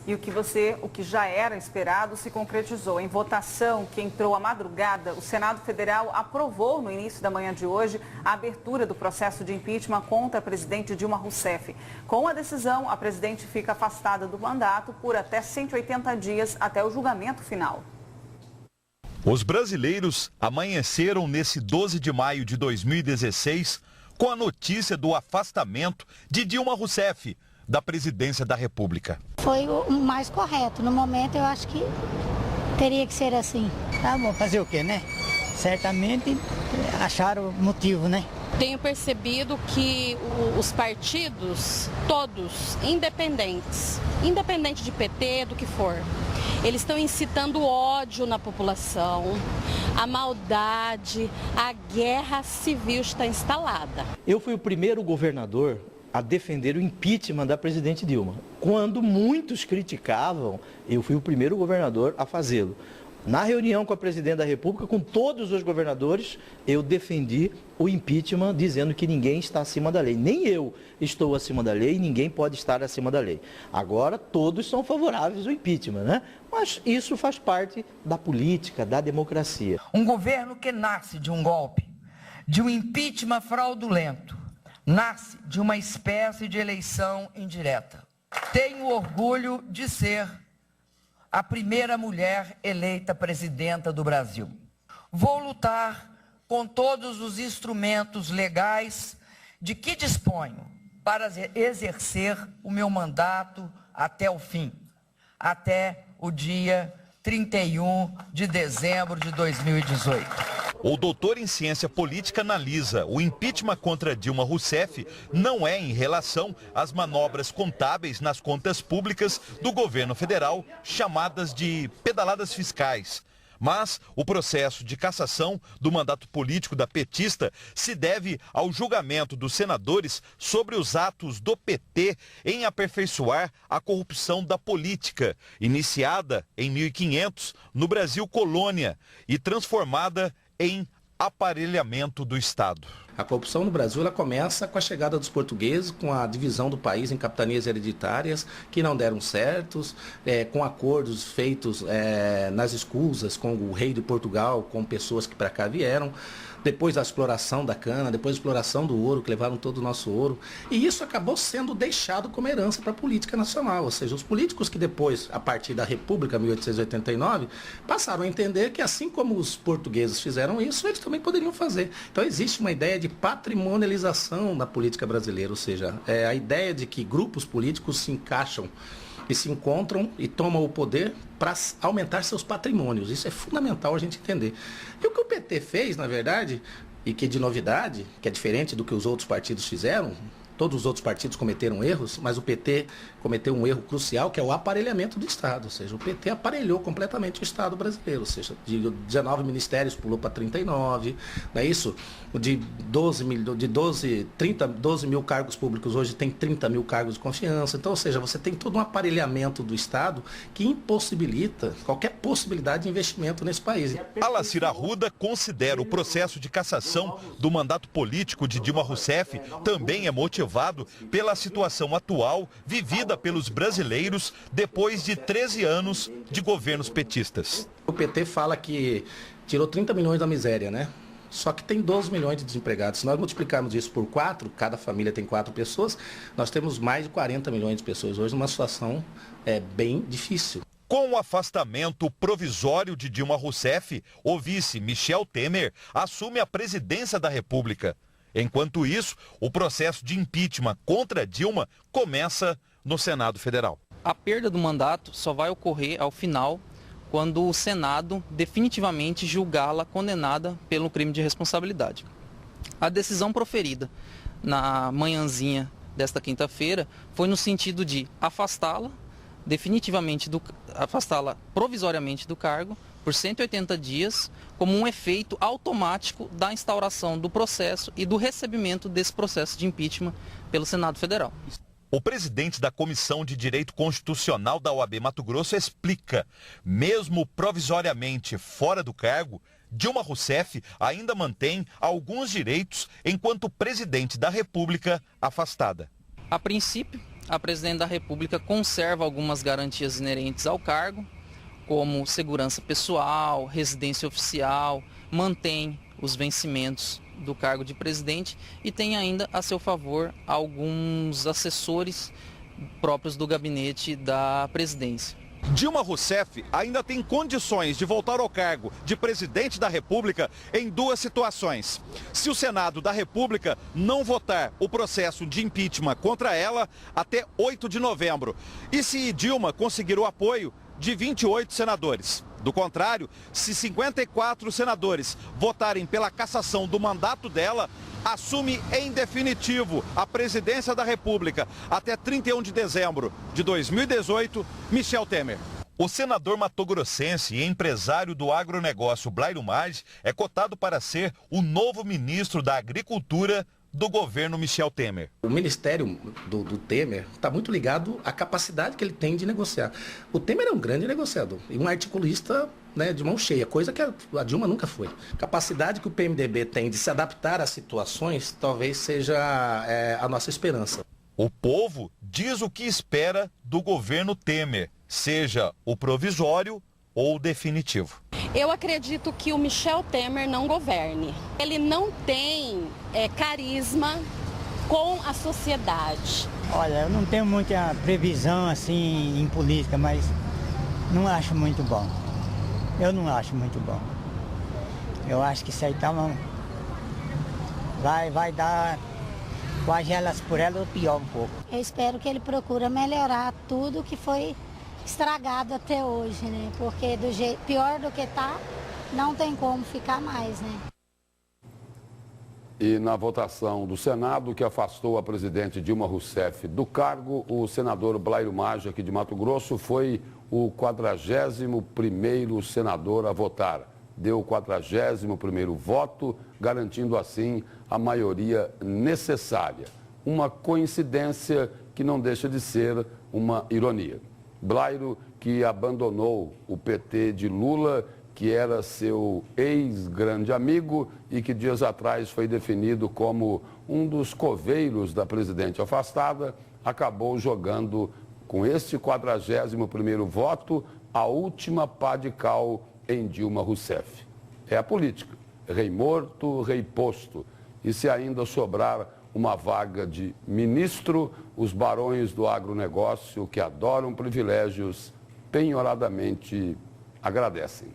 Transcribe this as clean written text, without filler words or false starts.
E o que já era esperado se concretizou. Em votação que entrou à madrugada, o Senado Federal aprovou no início da manhã de hoje a abertura do processo de impeachment contra a presidente Dilma Rousseff. Com a decisão, a presidente fica afastada do mandato por até 180 dias até o julgamento final. Os brasileiros amanheceram nesse 12 de maio de 2016 com a notícia do afastamento de Dilma Rousseff da presidência da República. Foi o mais correto. No momento, eu acho que teria que ser assim. Tá bom, fazer o quê, né? Certamente acharam motivo, né? Tenho percebido que os partidos, todos, independente de PT, do que for, eles estão incitando ódio na população, a maldade, a guerra civil está instalada. Eu fui o primeiro governador a defender o impeachment da presidente Dilma. Quando muitos criticavam, eu fui o primeiro governador a fazê-lo. Na reunião com a presidente da República, com todos os governadores, eu defendi o impeachment, dizendo que ninguém está acima da lei. Nem eu estou acima da lei, ninguém pode estar acima da lei. Agora, todos são favoráveis ao impeachment, né? Mas isso faz parte da política, da democracia. Um governo que nasce de um golpe, de um impeachment fraudulento, nasce de uma espécie de eleição indireta. Tenho orgulho de ser a primeira mulher eleita presidenta do Brasil. Vou lutar com todos os instrumentos legais de que disponho para exercer o meu mandato até o fim, até o dia 31 de dezembro de 2018. O doutor em ciência política analisa o impeachment contra Dilma Rousseff não é em relação às manobras contábeis nas contas públicas do governo federal, chamadas de pedaladas fiscais. Mas o processo de cassação do mandato político da petista se deve ao julgamento dos senadores sobre os atos do PT em aperfeiçoar a corrupção da política, iniciada em 1500 no Brasil colônia e transformada em aparelhamento do Estado. A corrupção no Brasil ela começa com a chegada dos portugueses, com a divisão do país em capitanias hereditárias que não deram certos, com acordos feitos nas escusas com o rei de Portugal, com pessoas que para cá vieram. Depois a exploração da cana, depois a exploração do ouro, que levaram todo o nosso ouro. E isso acabou sendo deixado como herança para a política nacional. Ou seja, os políticos que depois, a partir da República, 1889, passaram a entender que assim como os portugueses fizeram isso, eles também poderiam fazer. Então existe uma ideia de patrimonialização da política brasileira. Ou seja, a ideia de que grupos políticos se encaixam e se encontram e tomam o poder para aumentar seus patrimônios. Isso é fundamental a gente entender. E o que o PT fez, na verdade, e que de novidade, que é diferente do que os outros partidos fizeram, todos os outros partidos cometeram erros, mas o PT cometeu um erro crucial, que é o aparelhamento do Estado. Ou seja, o PT aparelhou completamente o Estado brasileiro. Ou seja, de 19 ministérios pulou para 39, não é isso? De 12 mil cargos públicos, hoje tem 30 mil cargos de confiança. Então, ou seja, você tem todo um aparelhamento do Estado que impossibilita qualquer possibilidade de investimento nesse país. Alacir Arruda considera o processo de cassação do mandato político de Dilma Rousseff também é motivado pela situação atual vivida pelos brasileiros depois de 13 anos de governos petistas. O PT fala que tirou 30 milhões da miséria, né? Só que tem 12 milhões de desempregados. Se nós multiplicarmos isso por 4, cada família tem 4 pessoas, nós temos mais de 40 milhões de pessoas hoje numa situação bem difícil. Com o afastamento provisório de Dilma Rousseff, o vice Michel Temer assume a presidência da República. Enquanto isso, o processo de impeachment contra Dilma começa no Senado Federal. A perda do mandato só vai ocorrer ao final, quando o Senado definitivamente julgá-la condenada pelo crime de responsabilidade. A decisão proferida na manhãzinha desta quinta-feira foi no sentido de afastá-la provisoriamente do cargo por 180 dias, como um efeito automático da instauração do processo e do recebimento desse processo de impeachment pelo Senado Federal. O presidente da Comissão de Direito Constitucional da OAB Mato Grosso explica, mesmo provisoriamente fora do cargo, Dilma Rousseff ainda mantém alguns direitos enquanto presidente da República afastada. A princípio, a presidente da República conserva algumas garantias inerentes ao cargo, como segurança pessoal, residência oficial, mantém os vencimentos do cargo de presidente e tem ainda a seu favor alguns assessores próprios do gabinete da presidência. Dilma Rousseff ainda tem condições de voltar ao cargo de presidente da República em duas situações. Se o Senado da República não votar o processo de impeachment contra ela até 8 de novembro. E se Dilma conseguir o apoio de 28 senadores. Do contrário, se 54 senadores votarem pela cassação do mandato dela, assume em definitivo a presidência da República até 31 de dezembro de 2018, Michel Temer. O senador matogrossense e empresário do agronegócio Blairo Maggi é cotado para ser o novo ministro da Agricultura do governo Michel Temer. O ministério do Temer está muito ligado à capacidade que ele tem de negociar. O Temer é um grande negociador e um articulista, né, de mão cheia, coisa que a Dilma nunca foi. A capacidade que o PMDB tem de se adaptar às situações talvez seja a nossa esperança. O povo diz o que espera do governo Temer, seja o provisório ou o definitivo. Eu acredito que o Michel Temer não governe. Ele não tem carisma com a sociedade. Olha, eu não tenho muita previsão assim em política, mas não acho muito bom. Eu não acho muito bom. Eu acho que isso aí vai dar quase elas por ela ou pior um pouco. Eu espero que ele procure melhorar tudo que foi estragado até hoje, né? Porque do jeito pior do que tá, não tem como ficar mais, né? E na votação do Senado, que afastou a presidente Dilma Rousseff do cargo, o senador Blairo Maggi, aqui de Mato Grosso, foi o 41º senador a votar. Deu o 41º voto, garantindo assim a maioria necessária. Uma coincidência que não deixa de ser uma ironia. Blairo, que abandonou o PT de Lula, que era seu ex-grande amigo e que dias atrás foi definido como um dos coveiros da presidente afastada, acabou jogando com este 41º voto a última pá de cal em Dilma Rousseff. É a política, rei morto, rei posto. E se ainda sobrar uma vaga de ministro, os barões do agronegócio que adoram privilégios penhoradamente agradecem.